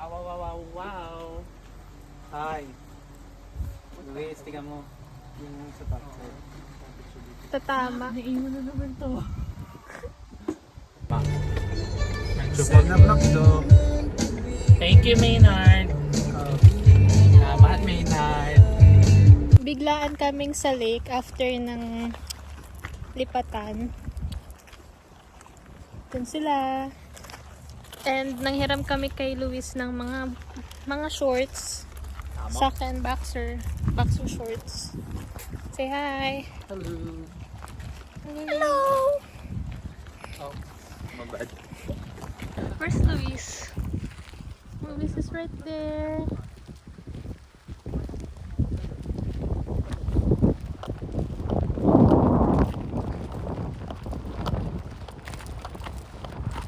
Wow, wow, wow, wow, wow. Hi. Luis, tingnan mo. Yung sa top. Tatama. Naiwan na naman to. Supog na McDo. Thank you, Maynard. Salamat, Maynard. Biglaan kaming sa lake after ng lipatan. Dun sila. And nanghiram kami kay Luis ng mga shorts. Sock and boxer shorts. Say hi. Hello. Hello. Oh, my bad. Where's Luis? Luis is right there.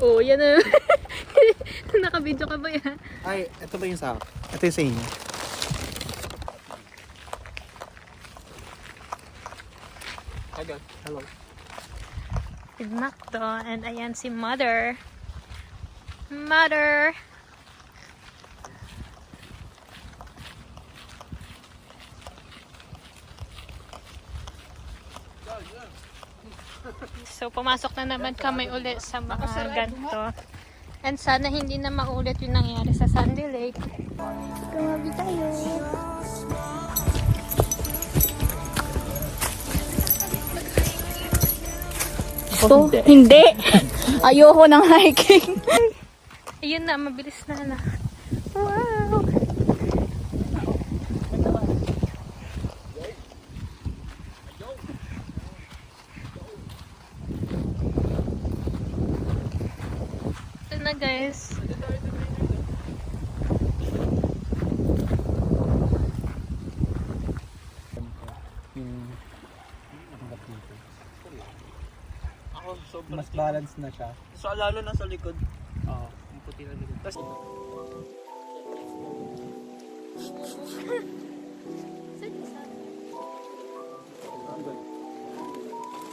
Oh, yan na. Naka-video ka ba yan? Ay, ito ba yung sa akin? Ito yung sa inyo. Hi guys. Hello. With Macdo, and ayan si Mother. Mother! So, pumasok na naman kami ulit sa mga ganito. And sana hindi na maulit yung nangyari sa Sandy Lake. Tumabi tayo. So, hindi. Ayoko ng hiking. Ayun na, mabilis na. Wow! Ito na guys. Ako, sobrang Mas balance na siya. So, lalo na sa likod. Oo. Yung puti na likod. Tapos,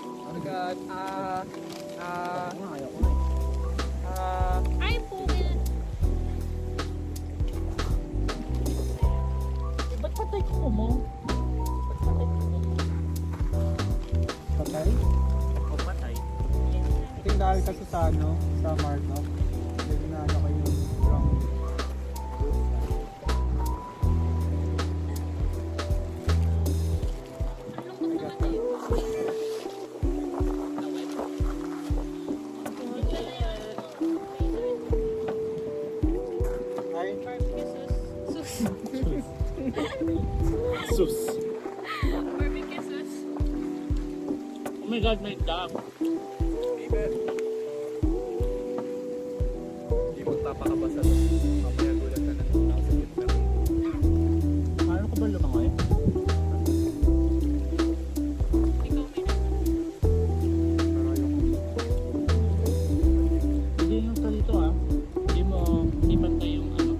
Oh my God. Ayaw ko na Ay, pugil! ba't patay ko mo? Ba't patay ko mo? Patay? O patay? Ito yung dahil kasi sa ano, sa Markov. Hindi na ano kayo wrong. Ay, Sus. Sus. Barbecue sus. Oh my God, my dog. hindi magpapakabasa. Mamaya gulat ka na nasa gitna. Paano ka ba lumangoy? Hindi yung salito ah. Hindi pantay yung ano.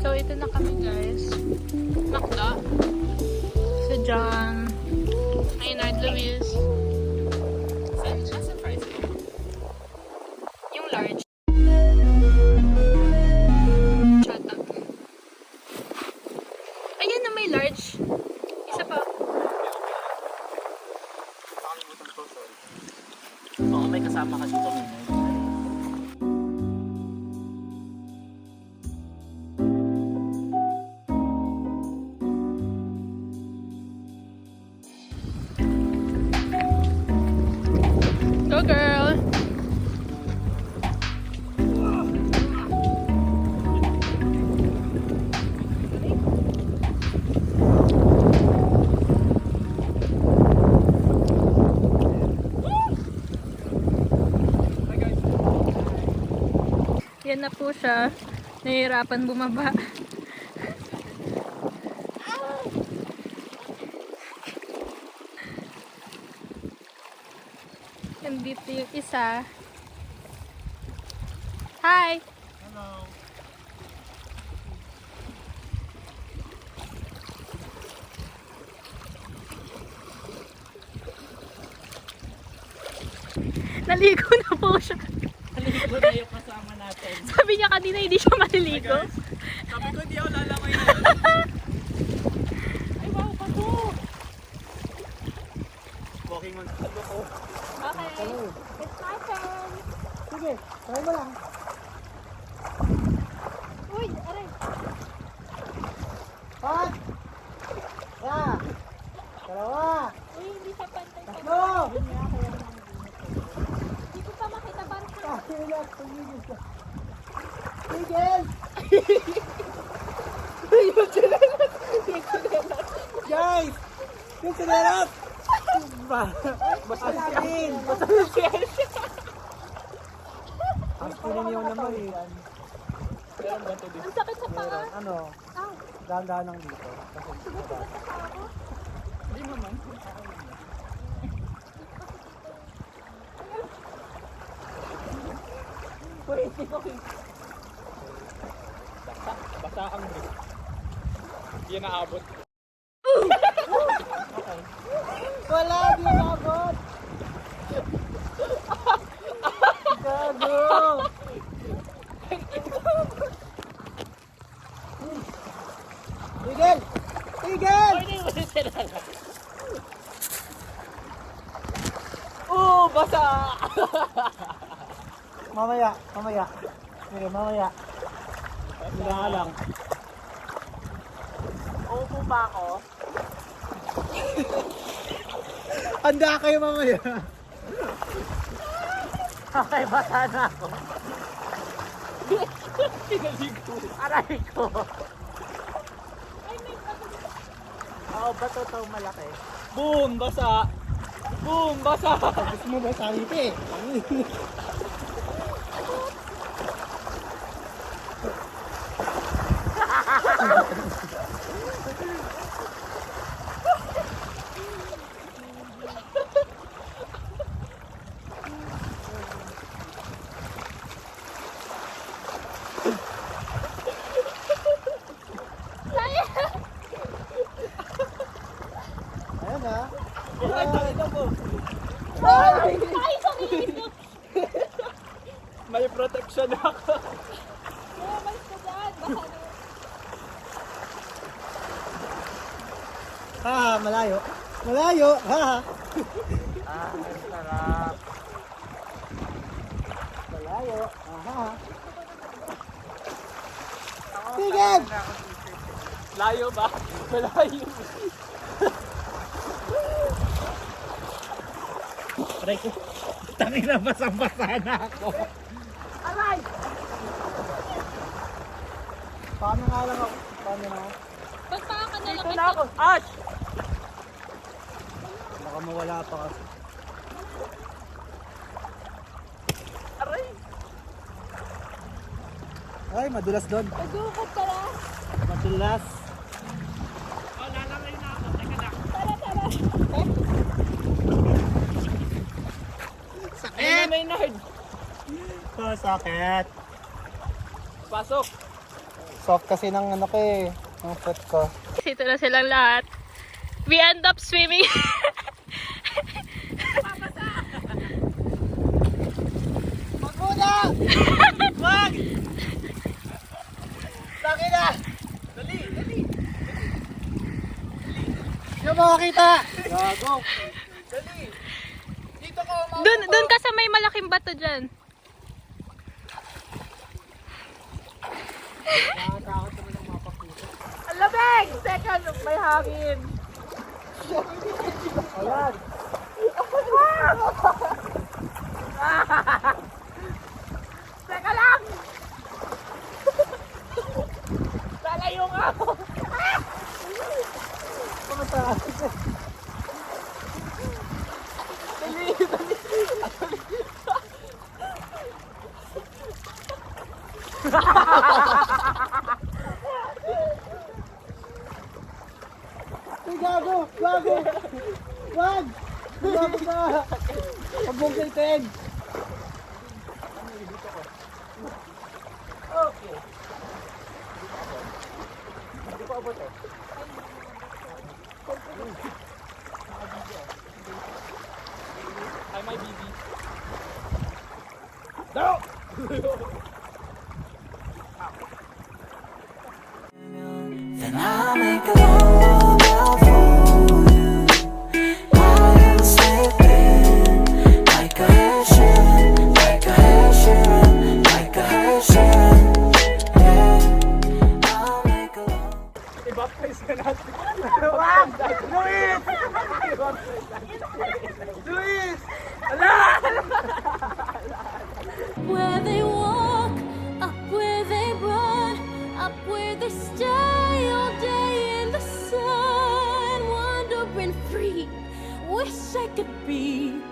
So, ito na kami guys. Macdo. Si John. Maynard Luis. Yung large. Chata. Ayan na may large. Isa pa. Oo, may kasama kasi ito. Go girl! Yan na po siya. Nahihirapan bumaba. Ito yung isa. Hi! Hello. Naligo na po siya. Naligo na yung kasama natin. Sabi niya kanina hindi siya maliligo. Sabi ko, di ako lalamay na. Ay, wow, pato! Walking on. Okay. It's my turn. Sige, try mo lang. Uy, aray. Pat! Isa! Dalawa! Uy, hindi siya pantay. Tatlo! Hindi ko pa makita banta. Tumigil ka. Tigil! Guys! Yung sinelas! Basta namin! Basta namin! Ang pininiyaw naman eh. Ang sakit sa paa. Ano? Ow. Dahan-dahan lang dito. Kasi Sugat sa paa ko. Hindi naman. Basta ang brief. Hindi na naabot. wala! Di umabot! Gago! Tigil! Tigil! Basa! Mamaya, mamaya. Sige, mamaya. Hindi ka lang. Upo ba ako? Handa kayo mamaya. Okay, basa na ako. Pinaligo. Aray ko. Oo, bato to malaki. Boom! Basa! Boom! Basa! Gusto mo ba sa eh? Ayan ah. Ay, sorry. May protection ako. Malis ko dyan. Baka na. Ha, malayo. Malayo. Ha. Ah, ang sarap. Malayo. Aha. Tigil! Layo ba? Malayo. Aray ko. Tangin na basang-basa na ako. Aray! Paano nga lang ako? Paano na? Pagpaka ka na lang. Ito na ako. Ash! Baka mawala pa kasi. Aray! Ay, madulas doon. Magukot ka na. Madulas. Oh, lalamay na ako. Teka lang. Tara, tara. Sakit! May nerd. Oh, sakit. Pasok. Soft kasi ng ano ko eh. Ng foot ko. Dito na silang lahat. We end up swimming. Magmuna! Wag! Sakit na! Dali, dali. Hindi mo makakita! Gago! Dali. Dito ko. Dun ka sa may malaking bato dyan. Nakatakot naman ang mapakita. Ang lamig! Teka, may hangin. Ayan! Teka lang! Lalayo nga ako. Pumataas. Dali, dali. Ay, gago! Gago! Wag! Gago ka! Huwag mong kiltin! Okay. Hindi ko abot eh. Ay, my baby. No! Then I'll make a love out for you. I'll slip in like a hair Sharon, like a hair Sharon, like a hair Sharon. Yeah, I'll make a love. I-baptize ka natin. Wag! Luis! Luis! Where they walk, up where they run, up where they stay all day in the sun, wandering free. Wish I could be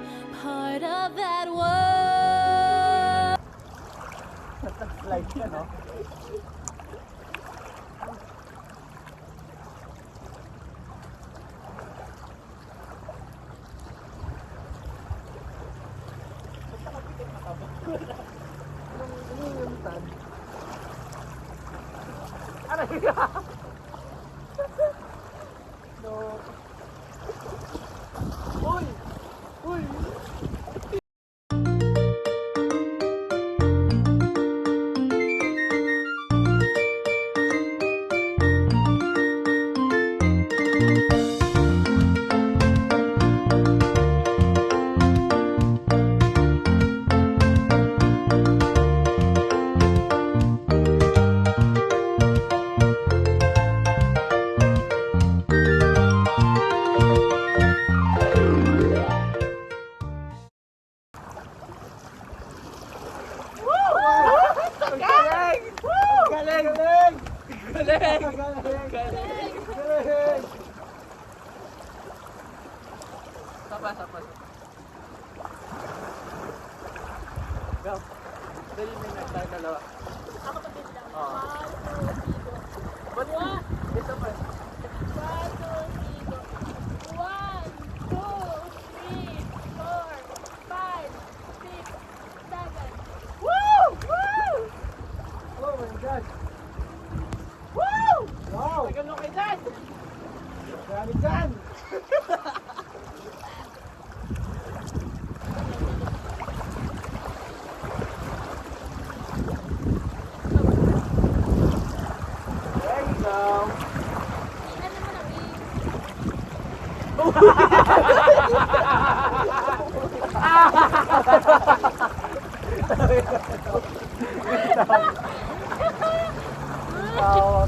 part of that world. Slide ka, no? Sapa. Go. Dali na yung tayo dalawa. Ako pa din lang. Oo. One, two, Ito pa. 1, 2, 3, 4, 5, 6, 7. Woo! Woo! Oh my God! Woo! Wow! Tagal nung kay Dad. Marami dyan! There you go. Ano mo lang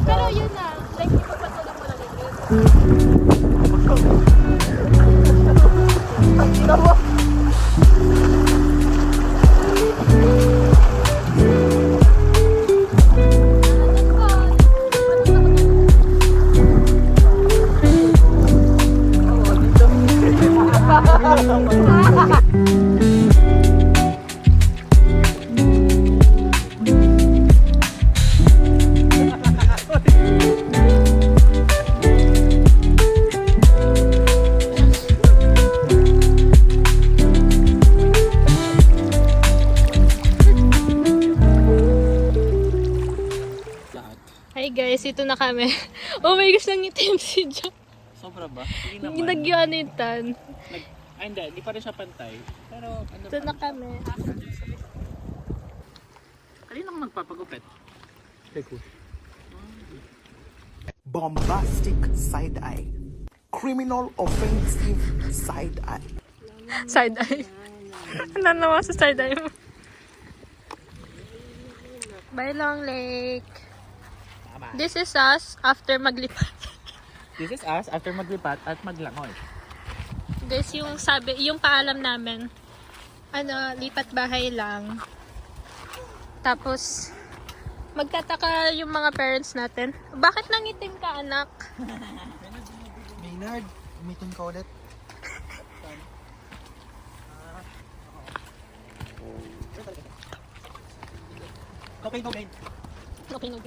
Pero yun na, like ipagpatuloy mo lang yun. Hi guys, ito na kami. Oh my gosh, nangitim si Jack. Sobra ba? Hindi naman. Ginagyan-itan. Ay, hindi pa rin siya pantay. Pero ano Ito na kami. Kanina ako nagpapagupit. Bombastic side eye. Criminal offensive side eye. Side eye. Ano naman sa side eye mo? Bye Long Lake. This is us after maglipat. This is us after maglipat at maglangoy. This yung sabi, yung paalam namin. Ano, lipat bahay lang. Tapos, magtataka yung mga parents natin. Bakit nangitim ka, anak? Maynard, umitin ka ulit. Okay, no gain. Okay, no.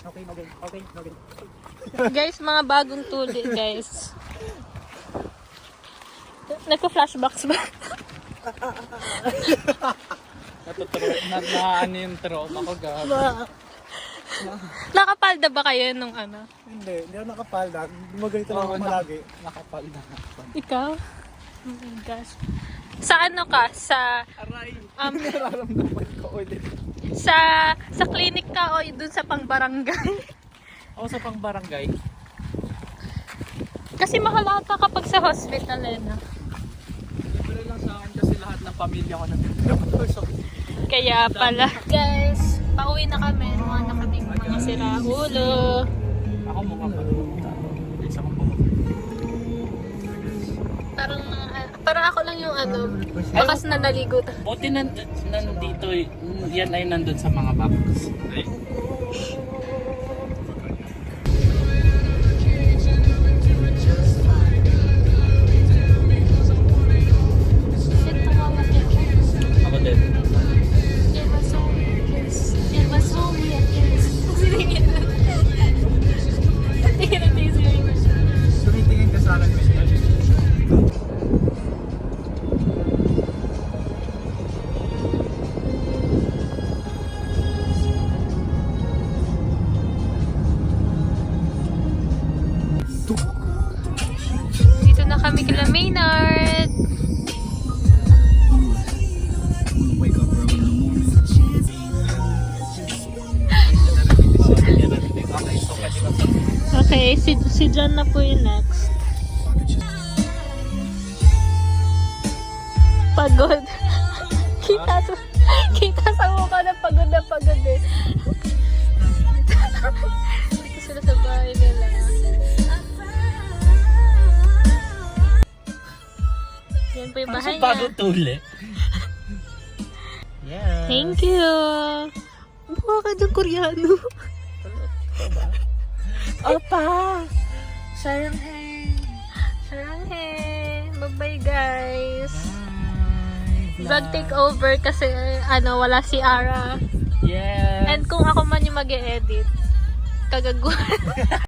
Okay, no gain. Okay, no gain. Guys, mga bagong tuli, guys. Nagka-flashbacks ba? Ano yung trauma ko gabi. Nakapalda ba kayo nung ano? Hindi ako nakapalda. Gumagalito lang ako malagi. Nakapalda. Ikaw? Oh my gosh. Sa ano ka? Sa Nararamdaman ko ulit. sa clinic ka o dun sa pangbarangay? Ako sa pang barangay. Kasi mahal ata kapag sa hospital eh, no? Libre lang sa akin kasi lahat ng pamilya ko nandito. So, Kaya pala. Guys, pauwi na kami. Mga na kaming mga siraulo. Ako mukha pa. Isa kong buhok. Parang ako lang yung ano, bakas na naligo. Buti nandito, yan ay nandun sa mga box. Ay. Shit, tumawag ako. Ako din. It was only a kiss. It was only a kiss. Tingin na tayo tumitingin ka sa akin. Dito na kami kila Maynard. Okay, si John na po yung next. Pagod. kita sa mukha na pagod eh. Dito sila sa bahay nila. Yan po yung bahay niya. Bago tuli. Yeah. Thank you. Mukha ka dyan Koreano. Opa! Saranghae! Saranghae! Bye-bye guys. Vlog takeover kasi ano wala si Ara. Yeah. And kung ako man yung mag-e-edit, kagaguhan.